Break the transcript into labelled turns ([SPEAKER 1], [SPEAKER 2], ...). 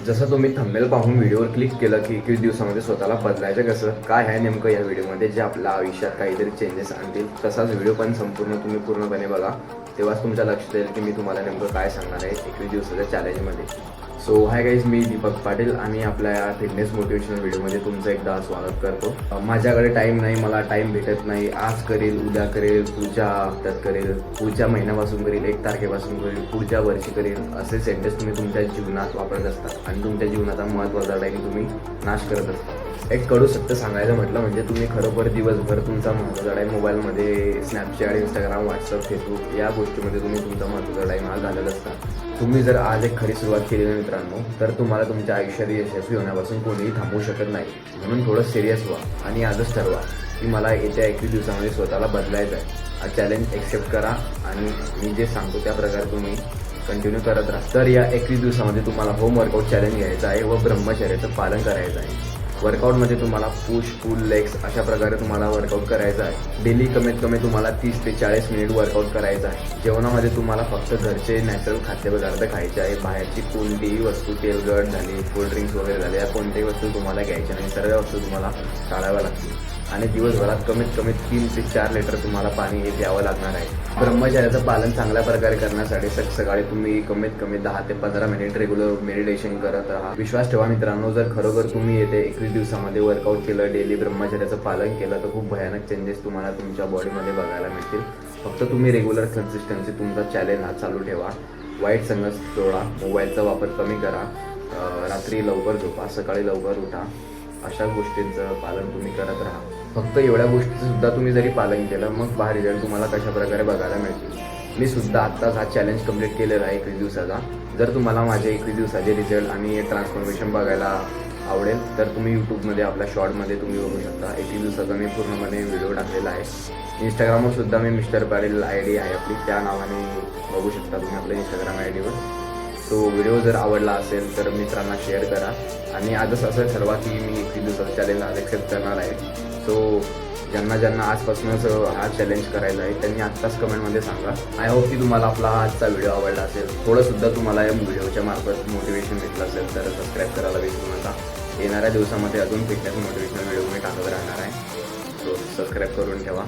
[SPEAKER 1] जसं तुम्ही थंबनेल पाहून व्हिडिओवर क्लिक केलं की 21 दिवसामध्ये स्वतःला बदलायचं कसं, काय आहे नेमकं या व्हिडिओमध्ये जे आपल्या आयुष्यात काहीतरी चेंजेस आणतील, तसाच व्हिडिओ पण संपूर्ण तुम्ही पूर्णपणे बघा. तेव्हाच तुमच्या लक्षात येईल की मी तुम्हाला नेमकं काय सांगणार आहे 21 दिवसाच्या चॅलेंजमध्ये. सो हाय गाईज, मी दीपक पाटील आणि आपल्या या फिटनेस मोटिवेशनल व्हिडिओमध्ये तुमचं एकदा स्वागत करतो. माझ्याकडे टाईम नाही, मला टाईम भेटत नाही, आज करेल, उद्या करेल, पुढच्या हप्त्यात करेल, पुढच्या महिन्यापासून करेल, 1 तारखेपासून करेल, पुढच्या वर्षी करेल, असे सेंटेन्स तुम्ही तुमच्या जीवनात वापरत असता आणि तुमच्या जीवनाचा महत्त्वाचा टाईम तुम्ही नाश करत असता. एक कडू सत्य सांगायचं म्हटलं म्हणजे तुम्ही खरोखर दिवसभर तुमचा महत्त्वाचा टाईम मोबाईलमध्ये स्नॅपचॅट, इंस्टाग्राम, व्हॉट्सअप, फेसबुक या गोष्टीमध्ये तुम्ही तुमचा महत्त्वाचा टाईम हा घालत असता. तुम्ही जर आज एक खरी सुरुवात केली ना मित्रांनो, तर तुम्हाला तुमच्या आयुष्यात यशस्वी होण्यापासून कोणीही थांबवू शकत नाही. म्हणून थोडं सिरियस व्हा आणि आजच ठरवा की मला येत्या 21 दिवसामध्ये स्वतःला बदलायचं आहे. हा चॅलेंज एक्सेप्ट करा आणि मी जे सांगतो त्या प्रकारे तुम्ही कंटिन्यू करत राहा. तर या 21 दिवसामध्ये तुम्हाला होम वर्कआउट चॅलेंज घ्यायचं आहे व ब्रह्मचर्याचं पालन करायचं आहे. वर्कआउटमध्ये तुम्हाला पुश, पुल, लेग्स अशा प्रकारे तुम्हाला वर्कआउट करायचं आहे. डेली कमीत कमी तुम्हाला 30 ते 40 मिनिट वर्कआउट करायचं आहे. जेवणामध्ये तुम्हाला फक्त घरचे नॅचरल खाद्यपदार्थ खायचे आहे. बाहेरची कोणतीही वस्तू, तेलकट झाली, कोल्ड्रिंक्स वगैरे झाले, या कोणत्याही वस्तू तुम्हाला घ्यायच्या नाही. सर्व वस्तू तुम्हाला टाळाव्या लागतील आणि दिवसभरात कमीत कमी 3 ते 4 लिटर तुम्हाला पाणी हे द्यावं लागणार आहे. ब्रह्मचर्याचं पालन चांगल्या प्रकारे करण्यासाठी सकाळी तुम्ही कमीत कमी 10 ते 15 मिनिट रेग्युलर मेडिटेशन करत राहा. विश्वास ठेवा मित्रांनो, जर खरोखर तुम्ही येते 21 दिवसामध्ये वर्कआउट केलं, डेली ब्रह्मचर्याचं पालन केलं, तर खूप भयानक चेंजेस तुम्हाला तुमच्या बॉडीमध्ये बघायला मिळतील. फक्त तुम्ही रेग्युलर कन्सिस्टन्सी तुमचा चॅलेंज हा चालू ठेवा. वाईट संगत सोडा, मोबाईलचा वापर कमी करा, रात्री लवकर झोपा, सकाळी लवकर उठा. अशा गोष्टींचं पालन तुम्ही करत राहा. फक्त एवढ्या गोष्टीचं सुद्धा तुम्ही जरी पालन केलं, मग पहा रिझल्ट तुम्हाला कशा प्रकारे बघायला मिळतील. मी सुद्धा आत्ताच हा चॅलेंज कंप्लीट केलेला आहे 21 दिवसाचा. जर तुम्हाला माझे 21 दिवसाचे रिझल्ट आणि ट्रान्सफॉर्मेशन बघायला आवडेल तर तुम्ही यूट्यूबमध्ये आपल्या शॉर्टमध्ये तुम्ही बघू शकता. 21 दिवसाचा मी पूर्णपणे व्हिडिओ टाकलेला आहे. इंस्टाग्रामवर सुद्धा मी मिस्टर पाटील ID आहे आपली, त्या नावाने बघू शकता तुम्ही आपल्या इंस्टाग्राम IDवर. तो व्हिडिओ जर आवडला असेल तर मित्रांना शेअर करा आणि आजच असं ठरवा की मी 21 दिवसाचं चॅलेंज आज एक्सेप्ट करणार आहे. सो ज्यांना आजपासूनच हा चॅलेंज करायचा आहे त्यांनी आत्ताच कमेंटमध्ये सांगा. आय होप की तुम्हाला आपला आजचा व्हिडिओ आवडला असेल. थोडंसुद्धा तुम्हाला या व्हिडिओच्या मार्फत मोटिवेशन भेटलं असेल तर सबस्क्राईब करायला विसरू नका. येणाऱ्या दिवसामध्ये अजून फिटनेस मोटिवेशनल व्हिडिओ मी टाकत राहणार आहे. सो सबस्क्राईब करून ठेवा.